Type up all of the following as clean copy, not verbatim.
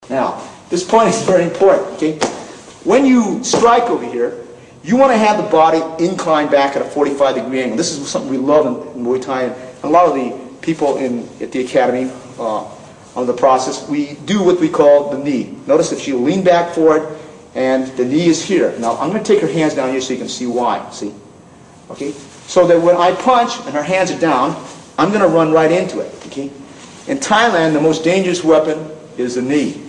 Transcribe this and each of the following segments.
Now, this point is very important, okay? When you strike over here, you want to have the body inclined back at a 45-degree angle. This is something we love in Muay Thai, and a lot of the people at the academy on the process, we do what we call the knee. Notice that she'll lean back forward, and the knee is here. Now, I'm going to take her hands down here so you can see why, see? Okay? So that when I punch and her hands are down, I'm going to run right into it, okay? In Thailand, the most dangerous weapon is the knee.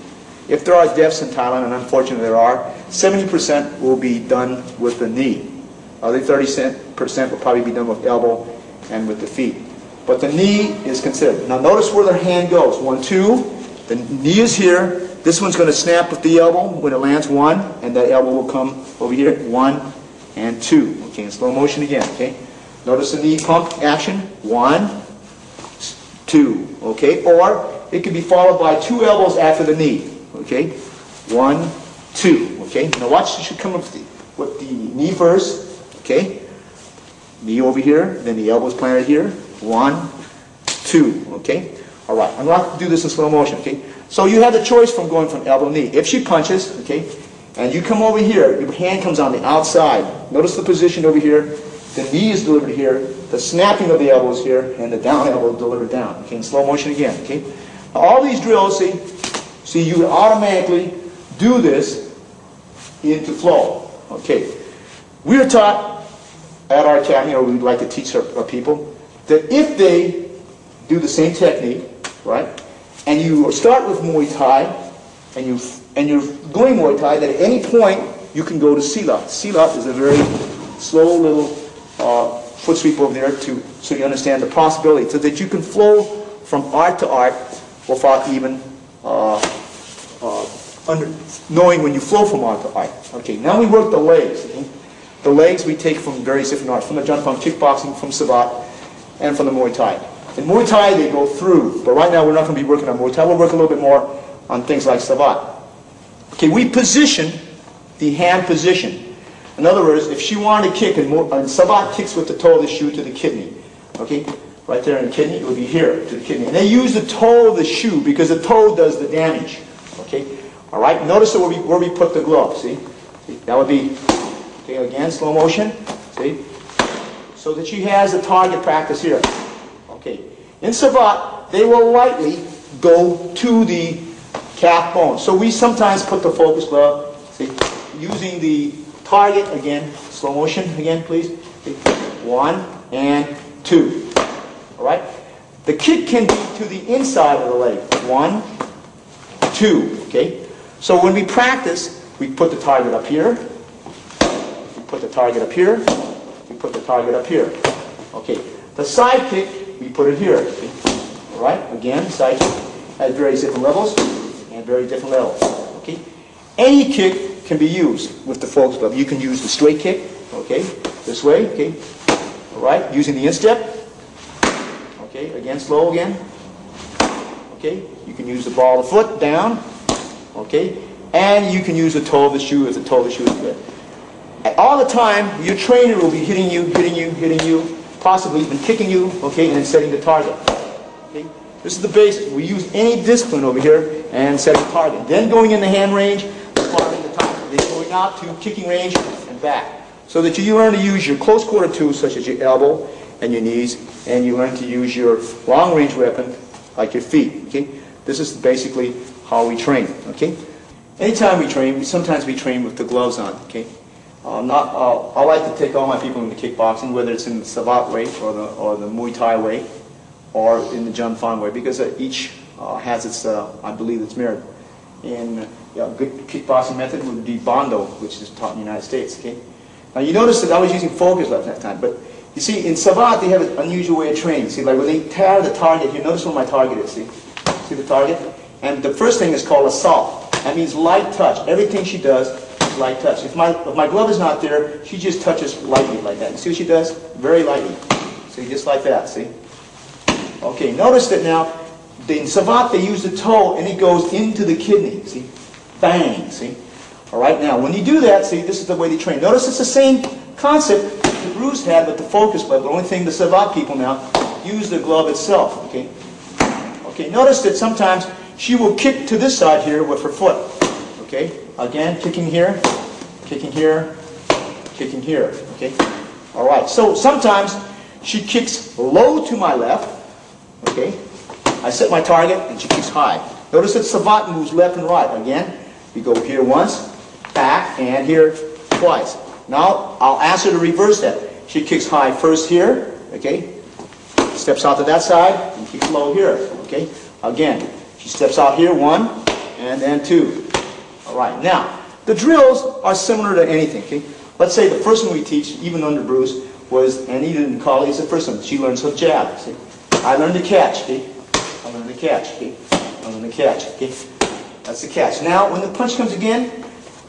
If there are deaths in Thailand, and unfortunately there are, 70% will be done with the knee. The 30% will probably be done with elbow and with the feet. But the knee is considered. Now notice where the hand goes. 1, 2. The knee is here. This one's going to snap with the elbow when it lands 1, and that elbow will come over here. 1 and 2. Okay, in slow motion again. Okay. Notice the knee pump action. 1, 2. Okay, or it could be followed by 2 elbows after the knee. Okay, 1, 2. Okay, now watch. You should come up with the knee first. Okay, knee over here, then the elbows planted here. 1, 2. Okay, all right. I'm going to do this in slow motion. Okay, so you have the choice from going from elbow to knee. If she punches, okay, and you come over here, your hand comes on the outside. Notice the position over here. The knee is delivered here. The snapping of the elbow is here, and the down elbow is delivered down. Okay, in slow motion again. Okay, now, all these drills, see, you would automatically do this into flow. Okay, we are taught at our academy, or we'd like to teach our people, that if they do the same technique, right, and you start with Muay Thai, and you're doing Muay Thai, that at any point you can go to Silat. Silat is a very slow little foot sweep over there so you understand the possibility, so that you can flow from art to art without even knowing when you flow from art to art. Okay, now we work the legs. Okay? The legs we take from various different arts, from the Jump, from kickboxing, from Savat, and from the Muay Thai. In Muay Thai they go through, but right now we're not going to be working on Muay Thai. We'll work a little bit more on things like Savat. Okay, we position the hand position. In other words, if she wanted to kick, and Savat kicks with the toe of the shoe to the kidney. Okay, right there in the kidney, it would be here to the kidney. And they use the toe of the shoe because the toe does the damage. Okay, all right. Notice where we put the glove. See, that would be. Okay, again, slow motion. See, so that she has a target practice here. Okay, in Savat, they will lightly go to the calf bone. So we sometimes put the focus glove. See, using the target again. Slow motion again, please. Okay. 1 and 2. All right. The kick can be to the inside of the leg. 1, 2. Okay. So when we practice, we put the target up here. We put the target up here. We put the target up here. Okay. The side kick, we put it here. Okay. All right. Again, side kick has various different levels and very different levels. Okay. Any kick can be used with the focus glove. You can use the straight kick. Okay. This way. Okay. All right. Using the instep. Okay, again, slow again. Okay, you can use the ball of the foot down. Okay, and you can use the toe of the shoe if the toe of the shoe is good. All the time, your trainer will be hitting you, possibly even kicking you, okay, and then setting the target. Okay, this is the basics. We use any discipline over here and setting the target. Then going in the hand range, following the target. Then going out to kicking range and back. So that you learn to use your close quarter tools, such as your elbow and your knees, and you learn to use your long-range weapon, like your feet. Okay, this is basically how we train. Okay, anytime we train, sometimes we train with the gloves on. Okay, I like to take all my people into kickboxing, whether it's in the Savat way or the Muay Thai way, or in the Jun Fan way, because each has its, I believe, its merit. And a good kickboxing method would be Bondo, which is taught in the United States. Okay, now you notice that I was using focus left that time, but you see, in Savat, they have an unusual way of training. See, like when they tear the target here, notice where my target is, see the target? And the first thing is called assault. That means light touch. Everything she does is light touch. If my glove is not there, she just touches lightly like that. You see what she does? Very lightly. See, just like that, see? Okay, notice that now, in Savat, they use the toe, and it goes into the kidney, see? Bang, see? All right, now, when you do that, see, this is the way they train. Notice it's the same concept the Bruce had with the focus glove. The only thing the Savat people now use the glove itself. Okay. Okay. Notice that sometimes she will kick to this side here with her foot. Okay? Again, kicking here, kicking here, kicking here. Okay? Alright, so sometimes she kicks low to my left. Okay? I set my target and she kicks high. Notice that savate moves left and right. Again, we go here once, back, and here twice. Now, I'll ask her to reverse that. She kicks high first here, okay? Steps out to that side, and kicks low here, okay? Again, she steps out here, 1, and then 2. All right, now, the drills are similar to anything, okay? Let's say the first one we teach, even under Bruce, was, and even in college, the first one, she learns how to jab, see? I learned to catch, okay? I learned to catch, okay? I learned to catch, okay? That's the catch. Now, when the punch comes again,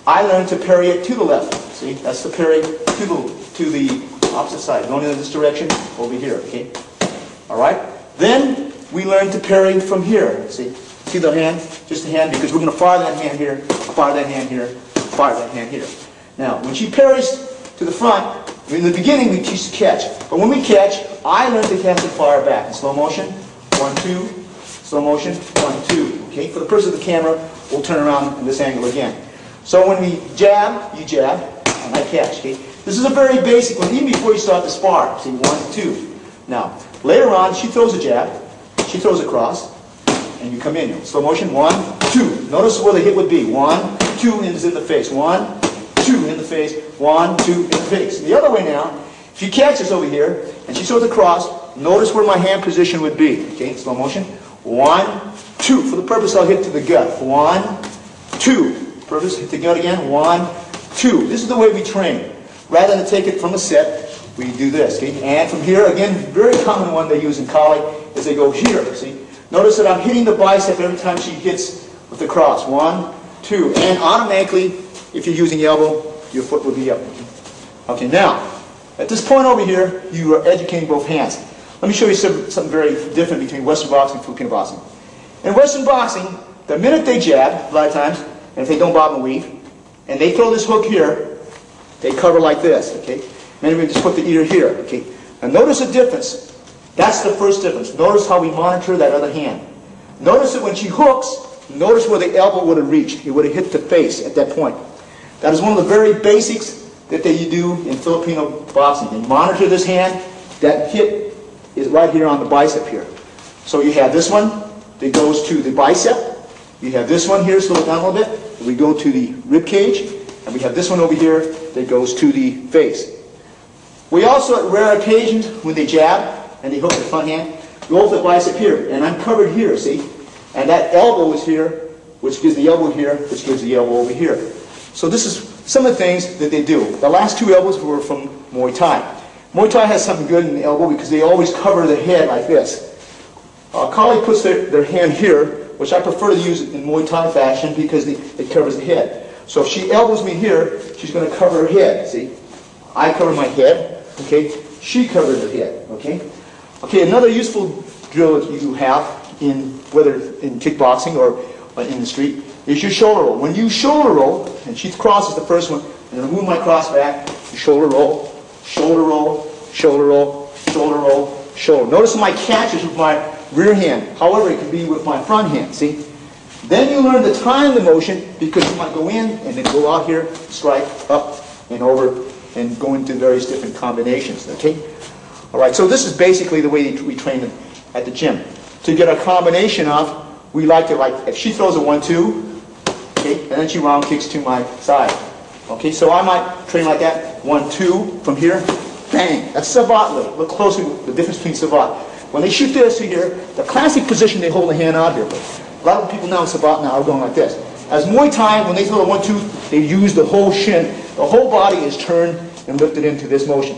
I learned to parry it to the left. See, that's the parry to the opposite side, going in this direction, over here, okay? All right? Then, we learn to parry from here. See the hand? Just the hand, because we're going to fire that hand here, fire that hand here, fire that hand here. Now, when she parries to the front, in the beginning we teach to catch. But when we catch, I learn to catch and fire back. In slow motion, 1, 2, slow motion, 1, 2. Okay? For the purpose of the camera, we'll turn around in this angle again. So when we jab, you jab, and I catch. Okay? This is a very basic one, even before you start the spar. See, 1, 2. Now, later on, she throws a jab, she throws a cross, and you come in. Slow motion, 1, 2. Notice where the hit would be. 1, 2 is in the face. 1, 2 in the face. 1, 2 in the face. The other way now, if she catches over here, and she throws a cross, notice where my hand position would be. Okay, slow motion. 1, 2. For the purpose, I'll hit to the gut. 1, 2. Purpose, hit the gut again. 1, 2. This is the way we train. Rather than take it from a set, we do this. Okay? And from here, again, very common one they use in college is they go here. See? Notice that I'm hitting the bicep every time she hits with the cross. 1, 2. And automatically, if you're using the elbow, your foot will be up. Okay, now, at this point over here, you are educating both hands. Let me show you something very different between Western boxing and Filipino boxing. In Western boxing, the minute they jab, a lot of times, and if they don't bob and weave, and they throw this hook here, they cover like this, okay? Maybe we just put the ear here, okay? And notice the difference. That's the first difference. Notice how we monitor that other hand. Notice that when she hooks, notice where the elbow would have reached. It would have hit the face at that point. That is one of the very basics that they do in Filipino boxing. They monitor this hand. That hit is right here on the bicep here. So you have this one that goes to the bicep. You have this one here, slow it down a little bit. We go to the rib cage. And we have this one over here that goes to the face. We also, at rare occasions, when they jab and they hook the front hand, go to the bicep here. And I'm covered here, see? And that elbow is here, which gives the elbow here, which gives the elbow over here. So this is some of the things that they do. The last 2 elbows were from Muay Thai. Muay Thai has something good in the elbow because they always cover the head like this. Kali puts their hand here, which I prefer to use in Muay Thai fashion because it covers the head. So if she elbows me here, she's going to cover her head, see? I cover my head, okay? She covers her head, okay? Okay, another useful drill that you have, whether in kickboxing or in the street, is your shoulder roll. When you shoulder roll, and she crosses the first one, and I move my cross back, you shoulder roll, shoulder roll, shoulder roll, shoulder roll, shoulder. Notice my catch is with my rear hand. However, it can be with my front hand, see? Then you learn to time the motion because you might go in and then go out here, strike, up and over, and go into various different combinations, okay? All right, so this is basically the way we train them at the gym. To get a combination of, we like to, if she throws a 1, 2, okay, and then she round kicks to my side. Okay, so I might train like that, 1, 2, from here, bang. That's savate. Look closely at the difference between savate. When they shoot this here, the classic position, they hold the hand out here. A lot of people now in savate now are going like this. As Muay Thai, when they throw a 1, 2, they use the whole shin. The whole body is turned and lifted into this motion.